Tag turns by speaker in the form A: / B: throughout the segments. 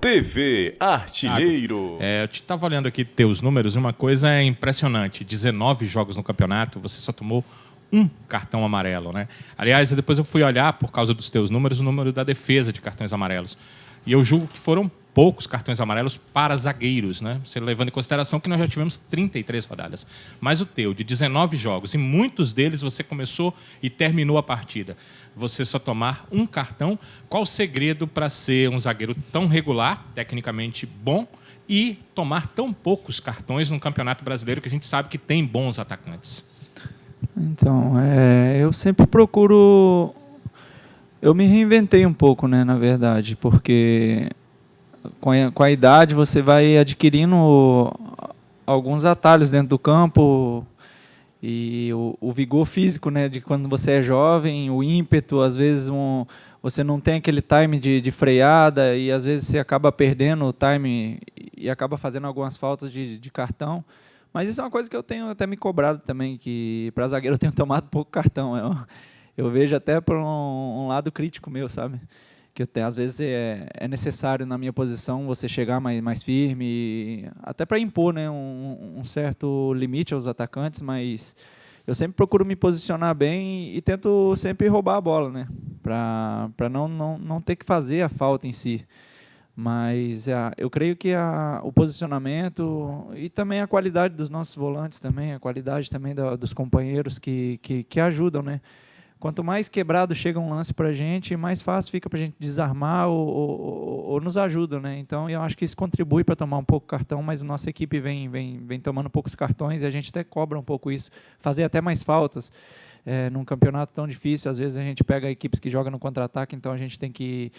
A: TV Artilheiro.
B: Eu estava olhando aqui teus números e uma coisa é impressionante. 19 jogos no campeonato, você só tomou um cartão amarelo, né? Aliás, depois eu fui olhar, por causa dos teus números, o número da defesa de cartões amarelos. E eu julgo que foram poucos cartões amarelos para zagueiros, né? Você levando em consideração que nós já tivemos 33 rodadas. Mas o teu, de 19 jogos, e muitos deles você começou e terminou a partida. Você só tomar um cartão, qual o segredo para ser um zagueiro tão regular, tecnicamente bom, e tomar tão poucos cartões num campeonato brasileiro que a gente sabe que tem bons atacantes?
C: Então, eu sempre procuro... Eu me reinventei um pouco, né, na verdade, porque com a idade você vai adquirindo alguns atalhos dentro do campo e o vigor físico, né, de quando você é jovem, o ímpeto, às vezes você não tem aquele time de freada e às vezes você acaba perdendo o time e acaba fazendo algumas faltas de cartão. Mas isso é uma coisa que eu tenho até me cobrado também, que para zagueiro eu tenho tomado pouco cartão. Eu vejo até por um lado crítico meu, sabe? Que às vezes é necessário, na minha posição, você chegar mais firme, até para impor, né, um certo limite aos atacantes, mas eu sempre procuro me posicionar bem e tento sempre roubar a bola, né? Para não ter que fazer a falta em si. Mas eu creio que o posicionamento e também a qualidade dos nossos volantes também, a qualidade também dos companheiros que ajudam, né? Quanto mais quebrado chega um lance para a gente, mais fácil fica para a gente desarmar ou nos ajuda, né? Então, eu acho que isso contribui para tomar um pouco cartão, mas a nossa equipe vem tomando poucos cartões e a gente até cobra um pouco isso, fazer até mais faltas. Num campeonato tão difícil, às vezes a gente pega equipes que jogam no contra-ataque, então a gente tem que...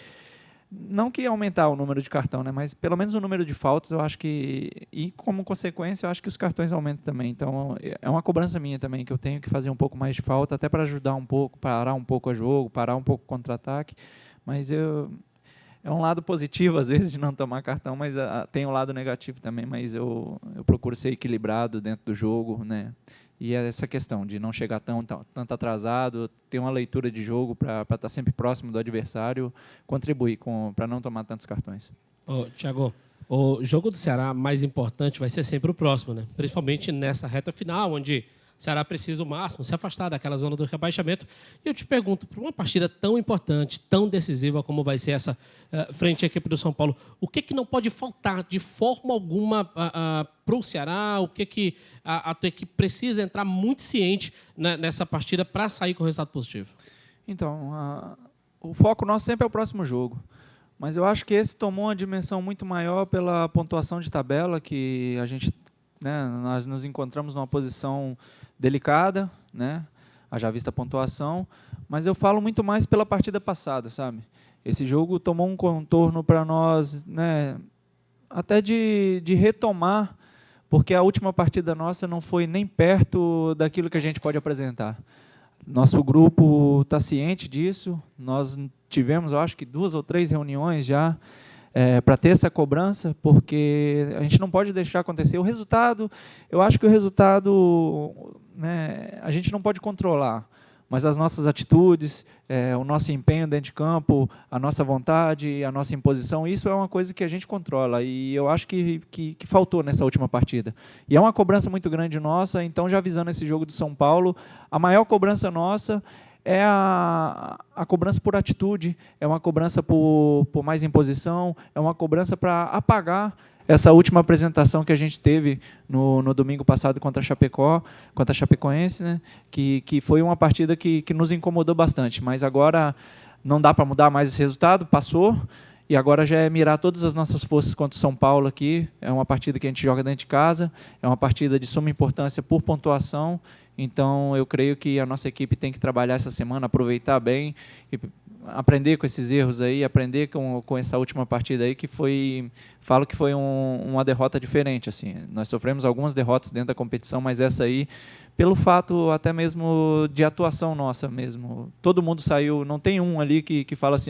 C: Não que aumentar o número de cartão, né? Mas pelo menos o número de faltas, eu acho que... E como consequência, eu acho que os cartões aumentam também. Então, é uma cobrança minha também, que eu tenho que fazer um pouco mais de falta, até para ajudar um pouco, parar um pouco o jogo, parar um pouco o contra-ataque. Mas é um lado positivo, às vezes, de não tomar cartão, mas tem um lado negativo também. Mas eu procuro ser equilibrado dentro do jogo, né? E essa questão de não chegar tanto atrasado, ter uma leitura de jogo para estar sempre próximo do adversário, contribui para não tomar tantos cartões.
D: Thiago, o jogo do Ceará mais importante vai ser sempre o próximo, né? Principalmente nessa reta final, onde o Ceará precisa o máximo se afastar daquela zona do rebaixamento. E eu te pergunto, para uma partida tão importante, tão decisiva como vai ser essa frente à equipe do São Paulo, o que não pode faltar de forma alguma para o Ceará? O que a tua equipe precisa entrar muito ciente nessa partida para sair com resultado positivo?
C: Então, o foco nosso sempre é o próximo jogo. Mas eu acho que esse tomou uma dimensão muito maior pela pontuação de tabela, que a gente... nós nos encontramos numa posição delicada, né? Haja vista a pontuação, mas eu falo muito mais pela partida passada, sabe? Esse jogo tomou um contorno para nós, né? Até de retomar, porque a última partida nossa não foi nem perto daquilo que a gente pode apresentar. Nosso grupo está ciente disso, nós tivemos, eu acho que 2 ou 3 reuniões já, para ter essa cobrança, porque a gente não pode deixar acontecer. O resultado, eu acho que o resultado, né, a gente não pode controlar, mas as nossas atitudes, o nosso empenho dentro de campo, a nossa vontade, a nossa imposição, isso é uma coisa que a gente controla, e eu acho que faltou nessa última partida. E é uma cobrança muito grande nossa, então já avisando esse jogo do São Paulo, a maior cobrança nossa é a cobrança por atitude, é uma cobrança por mais imposição, é uma cobrança para apagar essa última apresentação que a gente teve no domingo passado contra a Chapecoense, né? Que foi uma partida que nos incomodou bastante, mas agora não dá para mudar mais esse resultado, passou, e agora já é mirar todas as nossas forças contra o São Paulo aqui. É uma partida que a gente joga dentro de casa, é uma partida de suma importância por pontuação. Então, eu creio que a nossa equipe tem que trabalhar essa semana, aproveitar bem, e aprender com esses erros aí, aprender com essa última partida aí, falo que foi uma derrota diferente. Assim. Nós sofremos algumas derrotas dentro da competição, mas essa aí, pelo fato até mesmo de atuação nossa mesmo. Todo mundo saiu, não tem um ali que fala assim,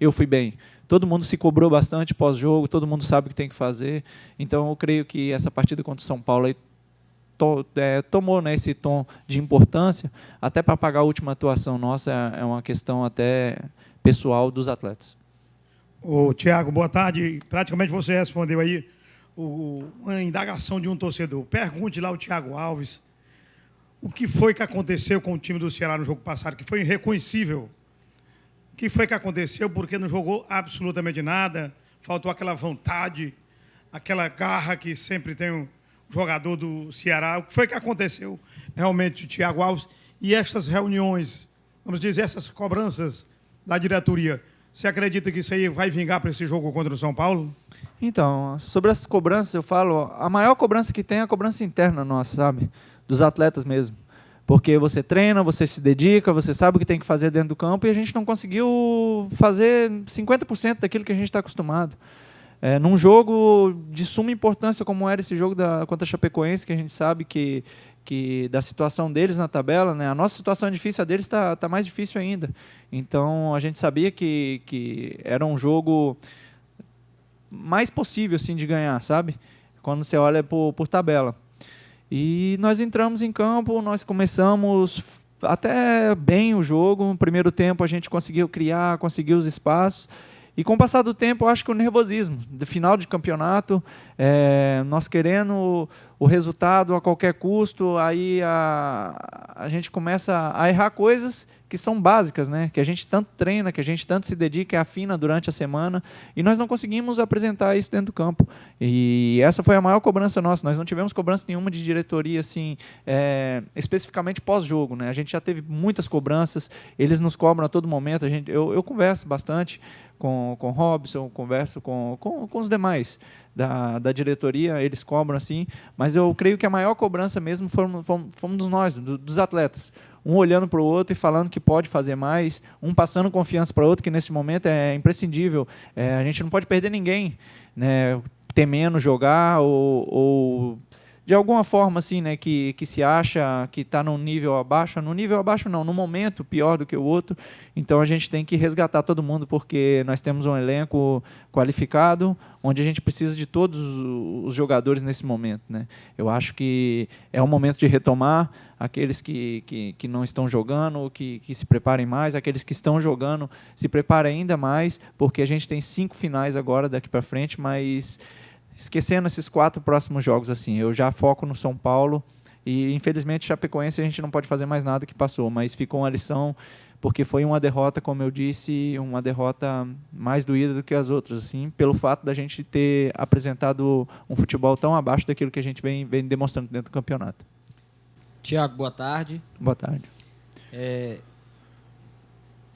C: eu fui bem. Todo mundo se cobrou bastante pós-jogo, todo mundo sabe o que tem que fazer. Então, eu creio que essa partida contra o São Paulo aí tomou, né, esse tom de importância, até para pagar a última atuação nossa, é uma questão até pessoal dos atletas.
E: Ô, Tiago, boa tarde. Praticamente você respondeu aí uma indagação de um torcedor. Pergunte lá ao Thiago Alves o que foi que aconteceu com o time do Ceará no jogo passado, que foi irreconhecível. O que foi que aconteceu? Porque não jogou absolutamente nada, faltou aquela vontade, aquela garra que sempre tem um jogador do Ceará. O que foi que aconteceu realmente, Thiago Alves? E estas reuniões, vamos dizer, essas cobranças da diretoria, você acredita que isso aí vai vingar para esse jogo contra o São Paulo?
C: Então, sobre essas cobranças, eu falo, a maior cobrança que tem é a cobrança interna nossa, sabe? Dos atletas mesmo. Porque você treina, você se dedica, você sabe o que tem que fazer dentro do campo e a gente não conseguiu fazer 50% daquilo que a gente está acostumado. Num jogo de suma importância como era esse jogo contra a Chapecoense, que a gente sabe que da situação deles na tabela, né? A nossa situação é difícil, a deles está mais difícil ainda. Então, a gente sabia que era um jogo mais possível assim, de ganhar, sabe? Quando você olha por tabela. E nós entramos em campo, nós começamos até bem o jogo. No primeiro tempo a gente conseguiu criar, conseguiu os espaços. E com o passar do tempo, eu acho que o nervosismo, do final de campeonato, nós querendo o resultado a qualquer custo, aí a gente começa a errar coisas que são básicas, né? Que a gente tanto treina, que a gente tanto se dedica e afina durante a semana, e nós não conseguimos apresentar isso dentro do campo. E essa foi a maior cobrança nossa. Nós não tivemos cobrança nenhuma de diretoria, assim, especificamente pós-jogo, né? A gente já teve muitas cobranças, eles nos cobram a todo momento. Eu converso bastante com o Robson, converso com os demais da diretoria, eles cobram assim, mas eu creio que a maior cobrança mesmo fomos nós, dos atletas. Um olhando para o outro e falando que pode fazer mais, um passando confiança para o outro, que nesse momento é imprescindível. A gente não pode perder ninguém, né, temendo jogar ou de alguma forma assim, né, que se acha que está num nível abaixo não, num momento pior do que o outro. Então a gente tem que resgatar todo mundo, porque nós temos um elenco qualificado, onde a gente precisa de todos os jogadores nesse momento, né? Eu acho que é um momento de retomar aqueles que não estão jogando, que se preparem mais, aqueles que estão jogando se preparem ainda mais, porque a gente tem 5 finais agora daqui para frente, mas esquecendo esses 4 próximos jogos, assim, eu já foco no São Paulo e, infelizmente, Chapecoense a gente não pode fazer mais nada que passou, mas ficou uma lição, porque foi uma derrota, como eu disse, uma derrota mais doída do que as outras, assim, pelo fato da gente ter apresentado um futebol tão abaixo daquilo que a gente vem demonstrando dentro do campeonato.
F: Tiago, boa tarde.
C: Boa tarde.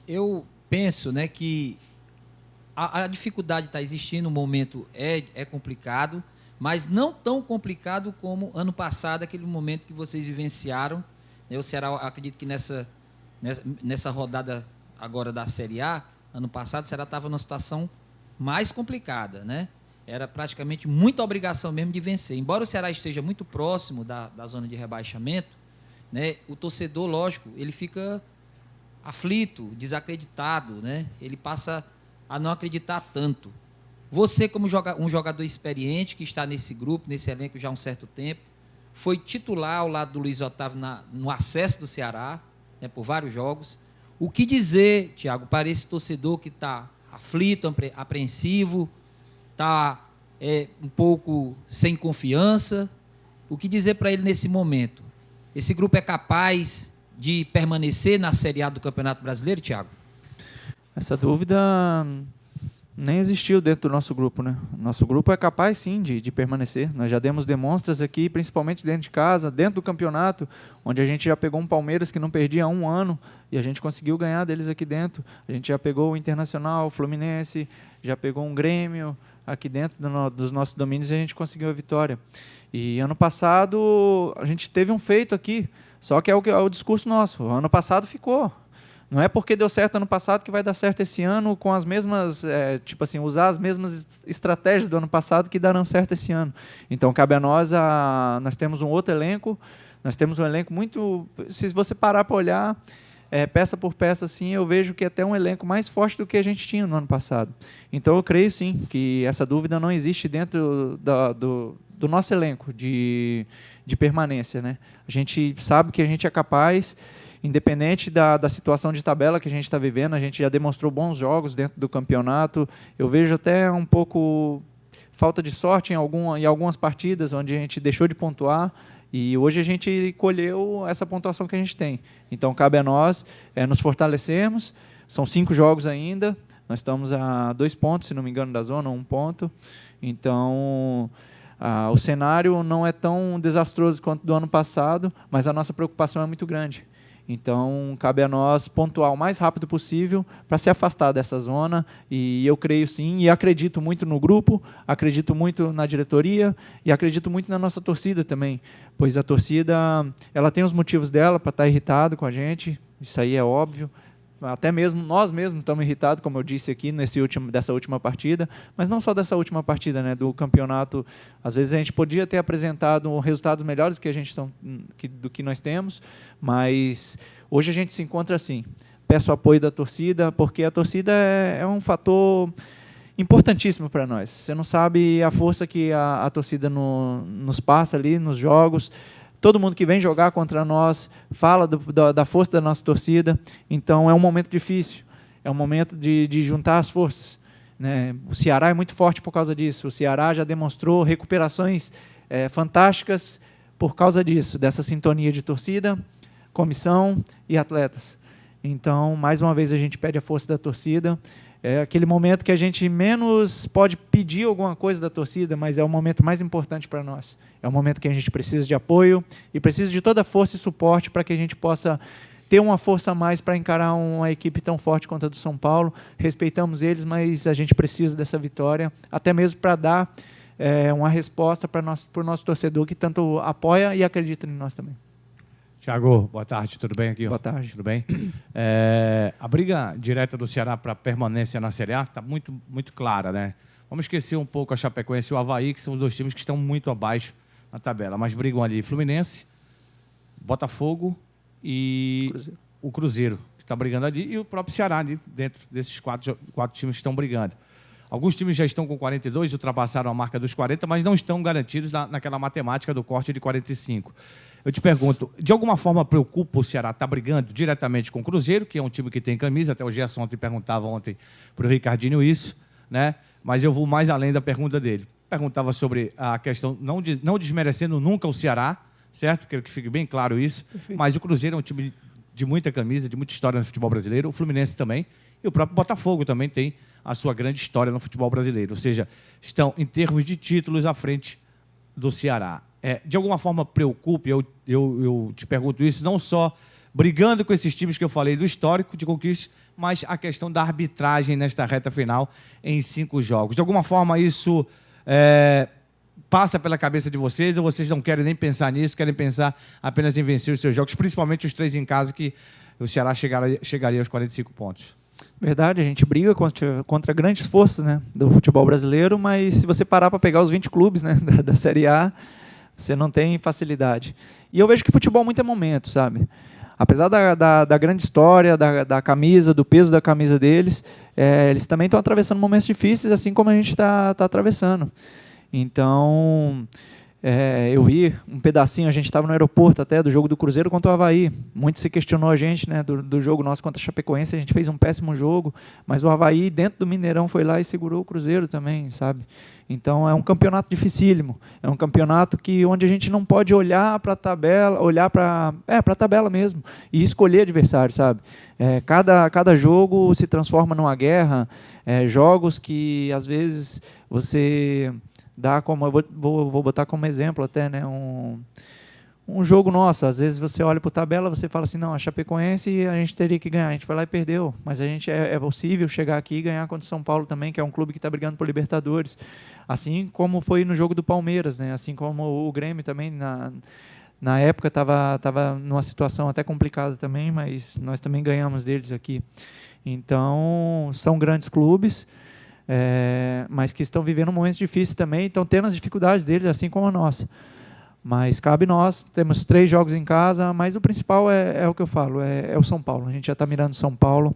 F: Eu penso, né, que a dificuldade está existindo, o momento é complicado, mas não tão complicado como ano passado, aquele momento que vocês vivenciaram. O Ceará, acredito que nessa rodada agora da Série A, ano passado, o Ceará estava numa situação mais complicada, né? Era praticamente muita obrigação mesmo de vencer. Embora o Ceará esteja muito próximo da zona de rebaixamento, né, o torcedor, lógico, ele fica aflito, desacreditado, né? Ele passa a não acreditar tanto. Você, como um jogador experiente, que está nesse grupo, nesse elenco já há um certo tempo, foi titular ao lado do Luiz Otávio no acesso do Ceará, né, por vários jogos. O que dizer, Thiago, para esse torcedor que está aflito, apreensivo, está um pouco sem confiança? O que dizer para ele nesse momento? Esse grupo é capaz de permanecer na Série A do Campeonato Brasileiro, Thiago?
C: Essa dúvida nem existiu dentro do nosso grupo, né? Nosso grupo é capaz, sim, de permanecer. Nós já demos demonstras aqui, principalmente dentro de casa, dentro do campeonato, onde a gente já pegou um Palmeiras que não perdia há 1 ano e a gente conseguiu ganhar deles aqui dentro. A gente já pegou o Internacional, o Fluminense, já pegou um Grêmio aqui dentro dos nossos domínios e a gente conseguiu a vitória. E ano passado a gente teve um feito aqui, só que é o discurso nosso. O ano passado ficou. Não é porque deu certo ano passado que vai dar certo esse ano com as mesmas, usar as mesmas estratégias do ano passado que darão certo esse ano. Então, cabe a nós, nós temos um outro elenco, nós temos um elenco muito... Se você parar para olhar, peça por peça, assim, eu vejo que é até um elenco mais forte do que a gente tinha no ano passado. Então, eu creio, sim, que essa dúvida não existe dentro do nosso elenco de permanência, né? A gente sabe que a gente é capaz. independente da situação de tabela que a gente está vivendo, a gente já demonstrou bons jogos dentro do campeonato. Eu vejo até um pouco falta de sorte em algumas partidas, onde a gente deixou de pontuar, e hoje a gente colheu essa pontuação que a gente tem. Então, cabe a nós nos fortalecermos. São 5 jogos ainda, nós estamos a 2 pontos, se não me engano, da zona, 1 ponto. Então, o cenário não é tão desastroso quanto do ano passado, mas a nossa preocupação é muito grande. Então, cabe a nós pontuar o mais rápido possível para se afastar dessa zona, e eu creio sim, e acredito muito no grupo, acredito muito na diretoria e acredito muito na nossa torcida também, pois a torcida ela tem os motivos dela para estar irritado com a gente, isso aí é óbvio. Até mesmo nós mesmos estamos irritados, como eu disse aqui, dessa última partida, mas não só dessa última partida, né, do campeonato. Às vezes a gente podia ter apresentado resultados melhores do que nós temos, mas hoje a gente se encontra assim. Peço o apoio da torcida, porque a torcida é um fator importantíssimo para nós. Você não sabe a força que a torcida nos passa ali nos jogos. Todo mundo que vem jogar contra nós fala da força da nossa torcida. Então, é um momento difícil. É um momento de juntar as forças, né? O Ceará é muito forte por causa disso. O Ceará já demonstrou recuperações fantásticas por causa disso, dessa sintonia de torcida, comissão e atletas. Então, mais uma vez, a gente pede a força da torcida. É aquele momento que a gente menos pode pedir alguma coisa da torcida, mas é o momento mais importante para nós. É o momento que a gente precisa de apoio e precisa de toda a força e suporte para que a gente possa ter uma força a mais para encarar uma equipe tão forte quanto a do São Paulo. Respeitamos eles, mas a gente precisa dessa vitória, até mesmo para dar uma resposta para o nosso torcedor que tanto apoia e acredita em nós também.
G: Tiago, boa tarde, tudo bem aqui?
C: Boa tarde.
G: Tudo bem? A briga direta do Ceará para permanência na Série A está muito, muito clara, né? Vamos esquecer um pouco a Chapecoense e o Avaí, que são os 2 times que estão muito abaixo na tabela, mas brigam ali Fluminense, Botafogo e o Cruzeiro, que está brigando ali, e o próprio Ceará ali, dentro desses 4 times que estão brigando. Alguns times já estão com 42, ultrapassaram a marca dos 40, mas não estão garantidos naquela matemática do corte de 45. Eu te pergunto, de alguma forma preocupa o Ceará estar brigando diretamente com o Cruzeiro, que é um time que tem camisa, até o Gerson ontem perguntava para o Ricardinho isso, né? Mas eu vou mais além da pergunta dele. Perguntava sobre a questão, não desmerecendo nunca o Ceará, certo? Quero que fique bem claro isso. Perfeito. Mas o Cruzeiro é um time de muita camisa, de muita história no futebol brasileiro, o Fluminense também, e o próprio Botafogo também tem a sua grande história no futebol brasileiro. Ou seja, estão, em termos de títulos, à frente do Ceará. De alguma forma preocupa, eu te pergunto isso, não só brigando com esses times que eu falei do histórico de conquistas, mas a questão da arbitragem nesta reta final em 5 jogos. De alguma forma isso passa pela cabeça de vocês, ou vocês não querem nem pensar nisso, querem pensar apenas em vencer os seus jogos, principalmente os 3 em casa, que o Ceará chegaria aos 45 pontos?
C: Verdade, a gente briga contra grandes forças, né, do futebol brasileiro, mas se você parar para pegar os 20 clubes, né, da Série A, você não tem facilidade. E eu vejo que futebol muito é momento, sabe? Apesar da grande história, da camisa, do peso da camisa deles, eles também estão atravessando momentos difíceis, assim como a gente está atravessando. Então, eu vi um pedacinho, a gente estava no aeroporto até, do jogo do Cruzeiro contra o Avaí. Muito se questionou a gente, né, do jogo nosso contra a Chapecoense, a gente fez um péssimo jogo, mas o Avaí, dentro do Mineirão, foi lá e segurou o Cruzeiro também, sabe? Então, é um campeonato dificílimo, é um campeonato onde a gente não pode olhar para a tabela, olhar para a tabela mesmo, e escolher adversário, sabe? Cada jogo se transforma numa guerra, jogos que, às vezes, você dá como, eu vou botar como exemplo até, né, um jogo nosso, às vezes você olha para a tabela, você fala assim, não, a Chapecoense a gente teria que ganhar, a gente foi lá e perdeu, mas a gente é possível chegar aqui e ganhar contra o São Paulo também, que é um clube que está brigando por Libertadores, assim como foi no jogo do Palmeiras, né, assim como o Grêmio também, na época estava numa situação até complicada também, mas nós também ganhamos deles aqui. Então, são grandes clubes, mas que estão vivendo momentos difíceis também, estão tendo as dificuldades deles, assim como a nossa. Mas cabe nós, temos 3 jogos em casa, mas o principal é o que eu falo, é o São Paulo. A gente já está mirando São Paulo,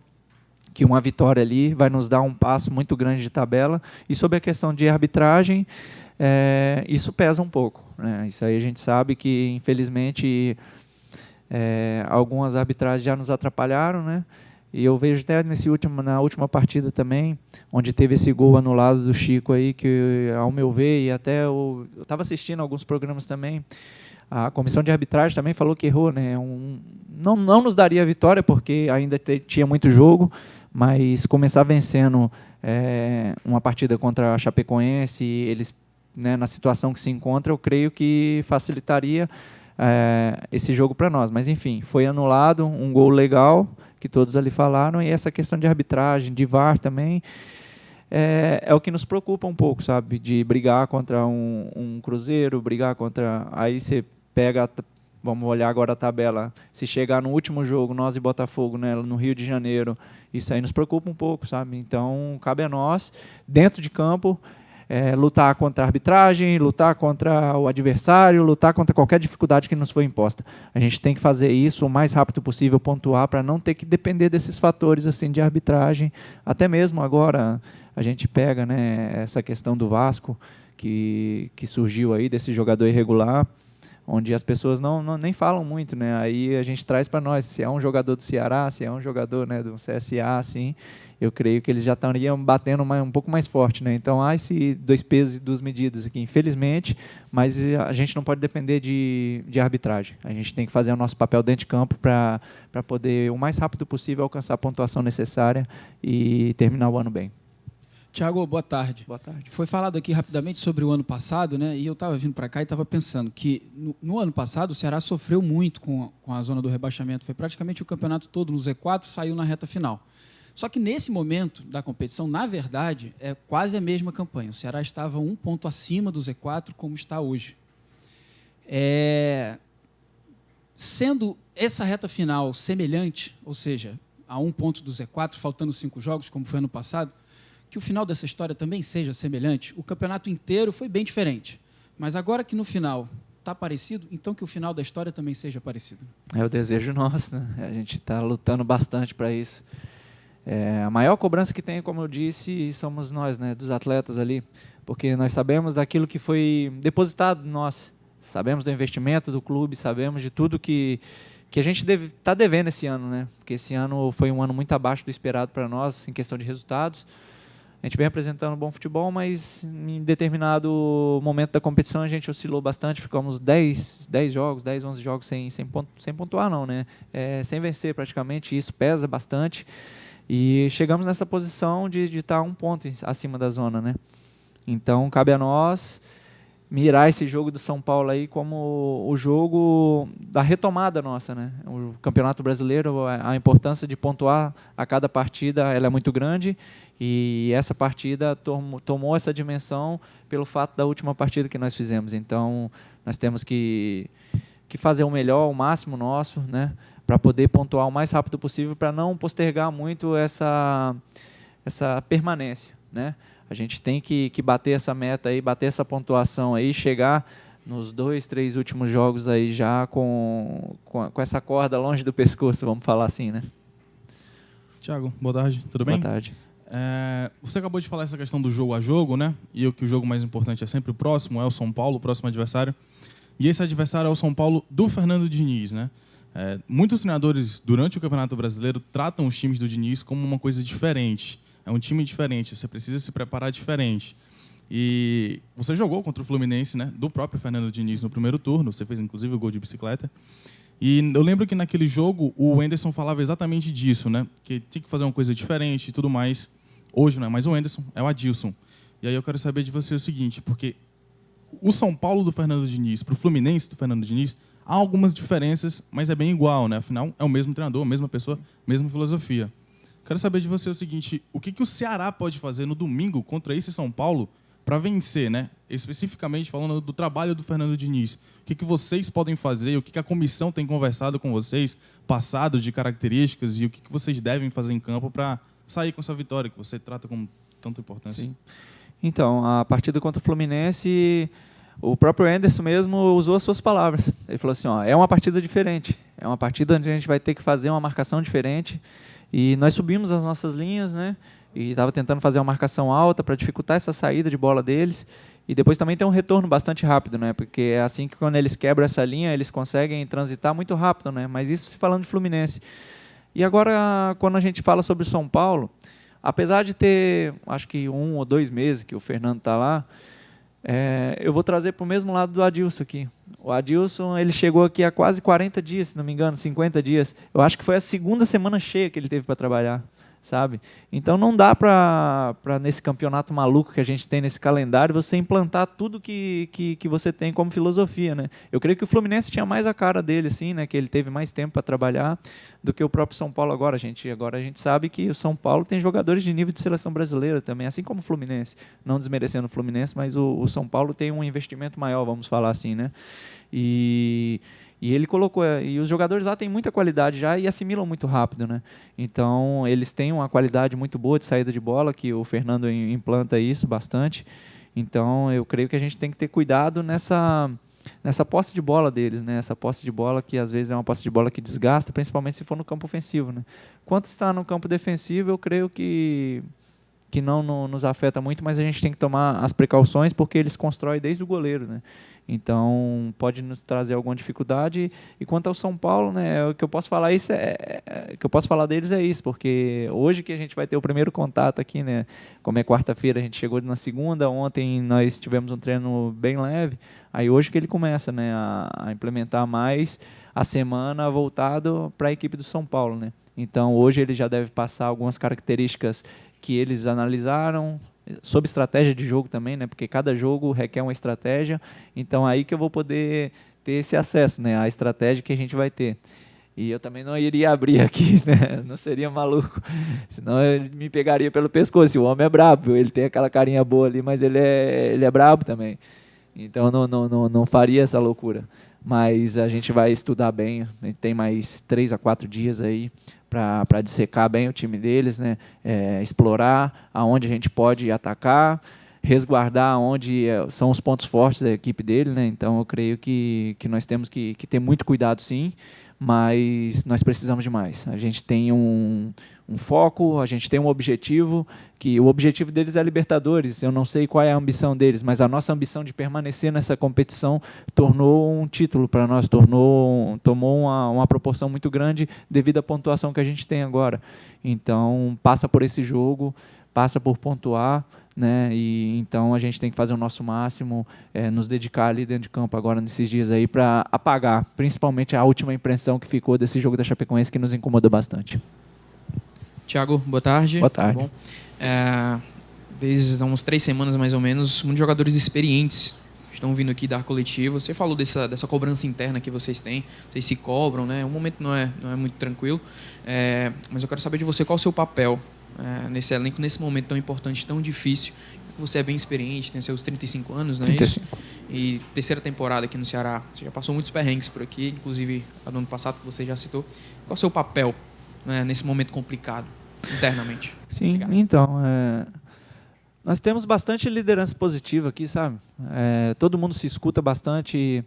C: que uma vitória ali vai nos dar um passo muito grande de tabela. E sobre a questão de arbitragem, isso pesa um pouco, né? Isso aí a gente sabe que, infelizmente, Algumas arbitragens já nos atrapalharam, né? E eu vejo até na última partida também, onde teve esse gol anulado do Chico aí, que ao meu ver, e até eu estava assistindo alguns programas também, a comissão de arbitragem também falou que errou, né? Não nos daria a vitória, porque ainda tinha muito jogo, mas começar vencendo uma partida contra a Chapecoense, eles, né, na situação que se encontra, eu creio que facilitaria esse jogo para nós. Mas, enfim, foi anulado, um gol legal, que todos ali falaram, e essa questão de arbitragem, de VAR também, é o que nos preocupa um pouco, sabe? De brigar contra um Cruzeiro, brigar contra... Aí você pega, vamos olhar agora a tabela, se chegar no último jogo, nós e Botafogo, né, no Rio de Janeiro, isso aí nos preocupa um pouco, sabe? Então, cabe a nós, dentro de campo, lutar contra a arbitragem, lutar contra o adversário, lutar contra qualquer dificuldade que nos foi imposta. A gente tem que fazer isso o mais rápido possível, pontuar, para não ter que depender desses fatores assim, de arbitragem. Até mesmo agora a gente pega, né, essa questão do Vasco, que surgiu aí, desse jogador irregular, onde as pessoas nem falam muito, né? Aí a gente traz para nós, se é um jogador do Ceará, se é um jogador, né, do CSA, assim, eu creio que eles já estariam batendo um pouco mais forte, né? Então, há esse 2 pesos e 2 medidas aqui, infelizmente, mas a gente não pode depender de arbitragem. A gente tem que fazer o nosso papel dentro de campo para poder, o mais rápido possível, alcançar a pontuação necessária e terminar o ano bem.
H: Tiago, boa tarde.
C: Boa tarde.
H: Foi falado aqui rapidamente sobre o ano passado, né? E eu estava vindo para cá e estava pensando que no ano passado o Ceará sofreu muito com a zona do rebaixamento. Foi praticamente o campeonato todo no Z4, saiu na reta final. Só que nesse momento da competição, na verdade, é quase a mesma campanha. O Ceará estava 1 ponto acima do Z4, como está hoje. Sendo essa reta final semelhante, ou seja, a 1 ponto do Z4, faltando 5 jogos, como foi ano passado, que o final dessa história também seja semelhante. O campeonato inteiro foi bem diferente. Mas agora que no final está parecido, então que o final da história também seja parecido.
C: É o desejo nosso, né? A gente está lutando bastante para isso. A maior cobrança que tem, como eu disse, somos nós, né, dos atletas ali, porque nós sabemos daquilo que foi depositado em nós, sabemos do investimento do clube, sabemos de tudo que a gente está devendo esse ano, né? Porque esse ano foi um ano muito abaixo do esperado para nós em questão de resultados. A gente vem apresentando bom futebol, mas em determinado momento da competição a gente oscilou bastante, ficamos 10 jogos, 10, 11 jogos sem pontuar não, né? Sem vencer praticamente, e isso pesa bastante. E chegamos nessa posição de estar 1 ponto acima da zona, né? Então, cabe a nós mirar esse jogo do São Paulo aí como o jogo da retomada nossa, né? O Campeonato Brasileiro, a importância de pontuar a cada partida, ela é muito grande, e essa partida tomou essa dimensão pelo fato da última partida que nós fizemos. Então, nós temos que fazer o melhor, o máximo nosso, né? Para poder pontuar o mais rápido possível, para não postergar muito essa permanência, né? A gente tem que bater essa meta aí, bater essa pontuação aí, chegar nos 2, 3 últimos jogos aí já com essa corda longe do pescoço, vamos falar assim, né?
I: Tiago, boa tarde, tudo bem?
C: Boa tarde.
I: Você acabou de falar essa questão do jogo a jogo, né? E que o jogo mais importante é sempre o próximo, é o São Paulo, o próximo adversário. E esse adversário é o São Paulo do Fernando Diniz, né? Muitos treinadores, durante o Campeonato Brasileiro, tratam os times do Diniz como uma coisa diferente. É um time diferente, você precisa se preparar diferente. E você jogou contra o Fluminense, né, do próprio Fernando Diniz no primeiro turno, você fez inclusive o gol de bicicleta. E eu lembro que naquele jogo o Wenderson falava exatamente disso, né, que tinha que fazer uma coisa diferente e tudo mais. Hoje não é mais o Wenderson, é o Adilson. E aí eu quero saber de você o seguinte, porque o São Paulo do Fernando Diniz para o Fluminense do Fernando Diniz, há algumas diferenças, mas é bem igual, né? Afinal, é o mesmo treinador, a mesma pessoa, mesma filosofia. Quero saber de você o seguinte, o que o Ceará pode fazer no domingo contra esse São Paulo para vencer, né? Especificamente falando do trabalho do Fernando Diniz. O que vocês podem fazer, o que a comissão tem conversado com vocês, passado de características, e o que vocês devem fazer em campo para sair com essa vitória que você trata com tanta importância? Sim.
C: Então, a partida contra o Fluminense, o próprio Anderson mesmo usou as suas palavras. Ele falou assim, é uma partida diferente, é uma partida onde a gente vai ter que fazer uma marcação diferente. E nós subimos as nossas linhas, né? E estava tentando fazer uma marcação alta para dificultar essa saída de bola deles. E depois também tem um retorno bastante rápido, né? Porque é assim que quando eles quebram essa linha, eles conseguem transitar muito rápido, né? Mas isso se falando de Fluminense. E agora, quando a gente fala sobre o São Paulo, apesar de ter, acho que 1 ou 2 meses que o Fernando está lá, eu vou trazer para o mesmo lado do Adilson aqui. O Adilson, ele chegou aqui há quase 40 dias, se não me engano, 50 dias. Eu acho que foi a segunda semana cheia que ele teve para trabalhar, sabe? Então não dá para nesse campeonato maluco que a gente tem nesse calendário, você implantar tudo que você tem como filosofia, né? Eu creio que o Fluminense tinha mais a cara dele, assim, né? Que ele teve mais tempo para trabalhar do que o próprio São Paulo agora. Agora a gente sabe que o São Paulo tem jogadores de nível de seleção brasileira também, assim como o Fluminense. Não desmerecendo o Fluminense, mas o São Paulo tem um investimento maior, vamos falar assim, né? E ele colocou, e os jogadores lá têm muita qualidade já e assimilam muito rápido, né? Então, eles têm uma qualidade muito boa de saída de bola, que o Fernando implanta isso bastante. Então, eu creio que a gente tem que ter cuidado nessa posse de bola deles, né? Essa posse de bola que às vezes é uma posse de bola que desgasta, principalmente se for no campo ofensivo, né? Quanto está no campo defensivo, eu creio que não nos afeta muito, mas a gente tem que tomar as precauções porque eles constroem desde o goleiro, né? Então pode nos trazer alguma dificuldade. E quanto ao São Paulo, né, o que eu posso falar que eu posso falar deles é isso, porque hoje que a gente vai ter o primeiro contato aqui, né? Como é quarta-feira, a gente chegou na segunda, ontem nós tivemos um treino bem leve. Aí hoje que ele começa, né, a implementar mais a semana voltado para a equipe do São Paulo, né? Então hoje ele já deve passar algumas características que eles analisaram, sob estratégia de jogo também, né? Porque cada jogo requer uma estratégia. Então aí que eu vou poder ter esse acesso, né? À estratégia que a gente vai ter. E eu também não iria abrir aqui, né? Não seria maluco. Senão ele me pegaria pelo pescoço. O homem é brabo, ele tem aquela carinha boa ali, mas ele é brabo também. Então não faria essa loucura. Mas a gente vai estudar bem. A gente tem mais 3 a 4 dias aí para dissecar bem o time deles, né? Explorar aonde a gente pode atacar, resguardar onde são os pontos fortes da equipe dele, né? Então eu creio que nós temos que ter muito cuidado, sim, mas nós precisamos de mais. A gente tem um foco, a gente tem um objetivo, que o objetivo deles é a Libertadores. Eu não sei qual é a ambição deles, mas a nossa ambição de permanecer nessa competição tornou um título para nós, tomou uma proporção muito grande devido à pontuação que a gente tem agora. Então, passa por esse jogo, passa por pontuar, né? E então a gente tem que fazer o nosso máximo, nos dedicar ali dentro de campo agora nesses dias aí para apagar, principalmente a última impressão que ficou desse jogo da Chapecoense, que nos incomoda bastante.
J: Tiago, boa tarde.
C: Boa tarde.
J: Bom, desde há umas 3 semanas, mais ou menos, muitos jogadores experientes estão vindo aqui dar coletivo. Você falou dessa cobrança interna que vocês têm, vocês se cobram, né? O momento não é muito tranquilo, mas eu quero saber de você qual o seu papel nesse elenco, nesse momento tão importante, tão difícil. Você é bem experiente, tem seus 35 anos, não é isso? E terceira temporada aqui no Ceará. Você já passou muitos perrengues por aqui, inclusive no ano passado, que você já citou. Qual o seu papel, né, nesse momento complicado, internamente?
C: Sim, obrigado. Então, nós temos bastante liderança positiva aqui, sabe? Todo mundo se escuta bastante.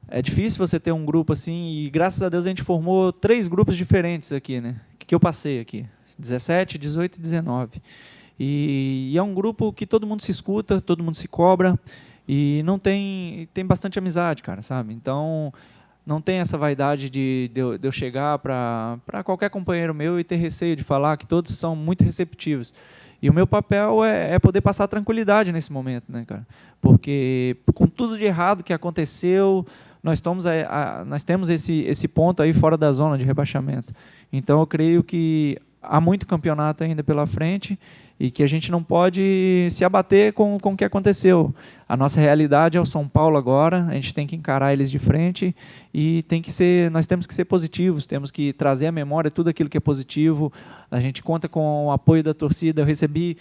C: É difícil você ter um grupo assim, e graças a Deus a gente formou 3 grupos diferentes aqui, né? Que eu passei aqui, 17, 18 e 19. E é um grupo que todo mundo se escuta, todo mundo se cobra, e tem bastante amizade, cara, sabe? Então, não tem essa vaidade de eu chegar para qualquer companheiro meu e ter receio de falar, que todos são muito receptivos. E o meu papel é poder passar tranquilidade nesse momento, né, cara? Porque com tudo de errado que aconteceu, nós temos esse ponto aí fora da zona de rebaixamento. Então, eu creio que há muito campeonato ainda pela frente e que a gente não pode se abater com o que aconteceu. A nossa realidade é o São Paulo agora, a gente tem que encarar eles de frente e nós temos que ser positivos, temos que trazer à memória tudo aquilo que é positivo. A gente conta com o apoio da torcida. Eu recebi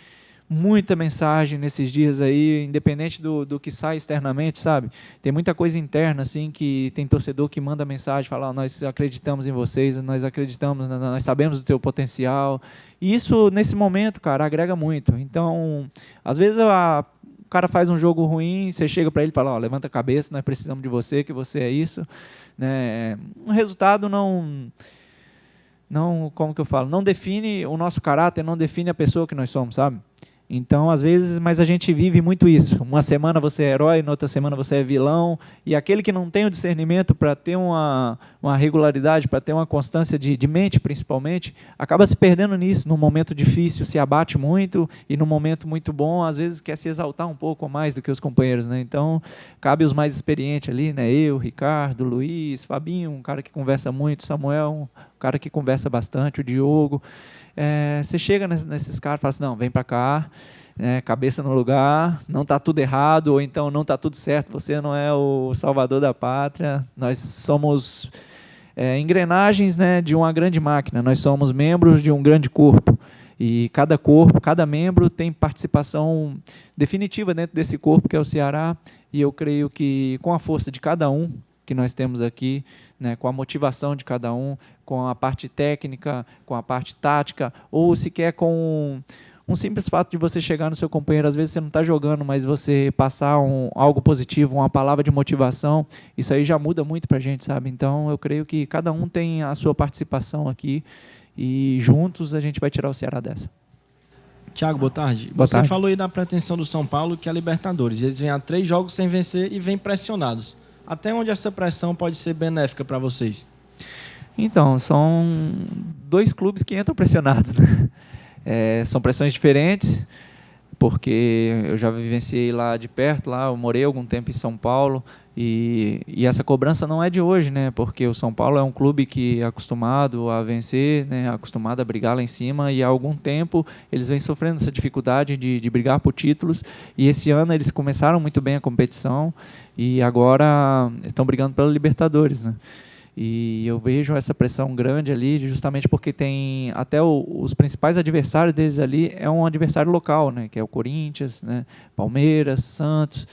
C: muita mensagem nesses dias aí, independente do que sai externamente, sabe? Tem muita coisa interna, assim, que tem torcedor que manda mensagem, fala, nós acreditamos em vocês, nós acreditamos, nós sabemos do teu potencial. E isso, nesse momento, cara, agrega muito. Então, às vezes o cara faz um jogo ruim, você chega para ele e fala, levanta a cabeça, nós precisamos de você, que você é isso. Né? Um resultado não, como que eu falo, não define o nosso caráter, não define a pessoa que nós somos, sabe? Então, às vezes, mas a gente vive muito isso. Uma semana você é herói, na outra semana você é vilão. E aquele que não tem o discernimento para ter uma regularidade, para ter uma constância de mente, principalmente, acaba se perdendo nisso. Num momento difícil, se abate muito. E num momento muito bom, às vezes quer se exaltar um pouco mais do que os companheiros, né? Então, cabe os mais experientes ali, né? Eu, Ricardo, Luiz, Fabinho, um cara que conversa muito, Samuel, um cara que conversa bastante, o Diogo. Você chega nesses caras e fala assim, não, vem para cá, cabeça no lugar, não está tudo errado, ou então não está tudo certo, você não é o salvador da pátria, nós somos engrenagens, né, de uma grande máquina, nós somos membros de um grande corpo, e cada corpo, cada membro tem participação definitiva dentro desse corpo que é o Ceará, e eu creio que com a força de cada um, que nós temos aqui, né, com a motivação de cada um, com a parte técnica, com a parte tática, ou sequer com um simples fato de você chegar no seu companheiro, às vezes você não está jogando, mas você passar algo positivo, uma palavra de motivação, isso aí já muda muito para a gente, sabe? Então, eu creio que cada um tem a sua participação aqui e juntos a gente vai tirar o Ceará dessa.
K: Thiago, boa tarde.
C: Boa
K: Você
C: tarde.
K: falou aí da pretensão do São Paulo, que é a Libertadores. Eles vêm a 3 jogos sem vencer e vêm pressionados. Até onde essa pressão pode ser benéfica para vocês?
C: Então, são 2 clubes que entram pressionados, né? São pressões diferentes, porque eu já vivenciei lá de perto, eu morei algum tempo em São Paulo, e essa cobrança não é de hoje, né? Porque o São Paulo é um clube que é acostumado a vencer, né? Acostumado a brigar lá em cima, e há algum tempo eles vêm sofrendo essa dificuldade de brigar por títulos, e esse ano eles começaram muito bem a competição, e agora estão brigando pela Libertadores, né? E eu vejo essa pressão grande ali, justamente porque tem até os principais adversários deles ali é um adversário local, né, que é o Corinthians, né, Palmeiras, Santos.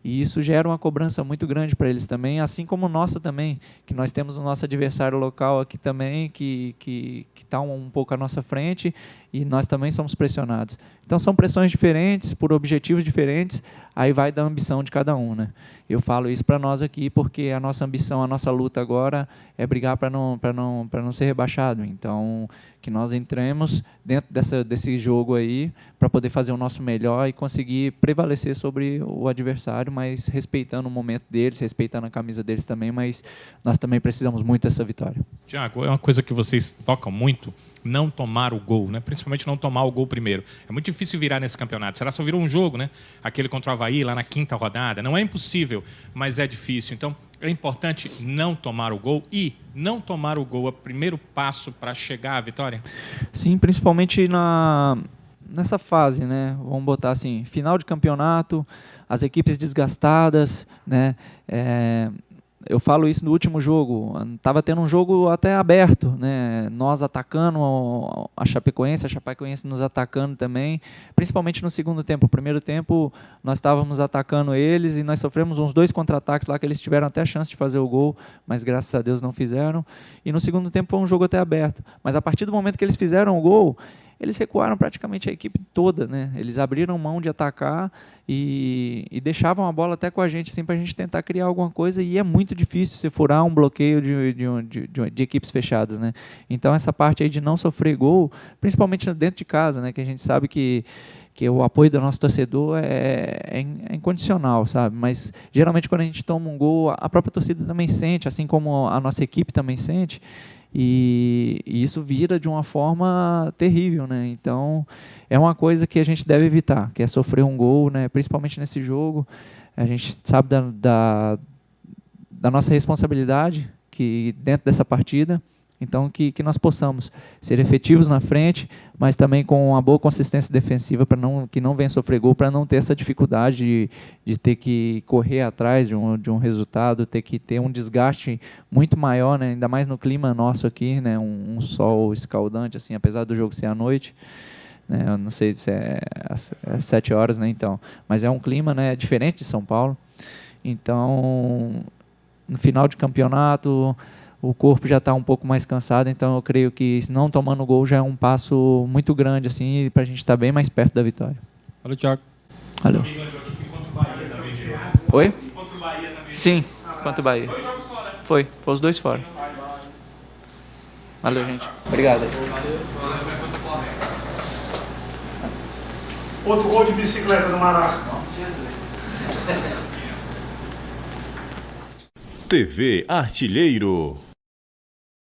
C: E isso gera uma cobrança muito grande para eles também, assim como nossa também, que nós temos o nosso adversário local aqui também, que está um pouco à nossa frente, e nós também somos pressionados. Então são pressões diferentes, por objetivos diferentes, aí vai da ambição de cada um, né? Eu falo isso para nós aqui porque a nossa ambição, a nossa luta agora é brigar para não ser rebaixado. Então, que nós entremos dentro desse jogo aí para poder fazer o nosso melhor e conseguir prevalecer sobre o adversário, mas respeitando o momento deles, respeitando a camisa deles também, mas nós também precisamos muito dessa vitória.
B: Tiago, é uma coisa que vocês tocam muito, não tomar o gol, né? Principalmente não tomar o gol primeiro. É muito difícil virar nesse campeonato. Será que só virou um jogo, né? Aquele contra o Avaí, lá na 5ª rodada. Não é impossível, mas é difícil. Então, é importante não tomar o gol, e não tomar o gol é o primeiro passo para chegar à vitória?
C: Sim, principalmente nessa fase, né? Vamos botar assim, final de campeonato, as equipes desgastadas, né? Eu falo isso no último jogo, estava tendo um jogo até aberto, né? Nós atacando a Chapecoense nos atacando também, principalmente no segundo tempo. O primeiro tempo nós estávamos atacando eles e nós sofremos uns 2 contra-ataques lá que eles tiveram até a chance de fazer o gol, mas graças a Deus não fizeram. E no segundo tempo foi um jogo até aberto. Mas a partir do momento que eles fizeram o gol, eles recuaram praticamente a equipe toda, né? Eles abriram mão de atacar e deixavam a bola até com a gente, assim, para a gente tentar criar alguma coisa, e é muito difícil você furar um bloqueio de equipes fechadas, né? Então essa parte aí de não sofrer gol, principalmente dentro de casa, né? Que a gente sabe que o apoio do nosso torcedor é incondicional, sabe? Mas geralmente quando a gente toma um gol, a própria torcida também sente, assim como a nossa equipe também sente. E isso vira de uma forma terrível, né? Então, é uma coisa que a gente deve evitar, que é sofrer um gol, né? Principalmente nesse jogo. A gente sabe da nossa responsabilidade que dentro dessa partida. Então, que nós possamos ser efetivos na frente, mas também com uma boa consistência defensiva, para que não venha sofrer gol, para não ter essa dificuldade de ter que correr atrás de um resultado, ter que ter um desgaste muito maior, né? Ainda mais no clima nosso aqui, né? Um sol escaldante, assim, apesar do jogo ser à noite. Né? Eu não sei se é às 7 horas, né? Então, mas é um clima, né, diferente de São Paulo. Então, no final de campeonato, o corpo já está um pouco mais cansado, então eu creio que não tomando gol já é um passo muito grande, assim, para a gente estar bem mais perto da vitória.
K: Valeu, Thiago.
C: Valeu. Oi? Sim, contra o Bahia. Foi os 2 fora. Valeu, gente. Obrigado.
E: Outro gol de bicicleta do Maraca.
A: TV Artilheiro.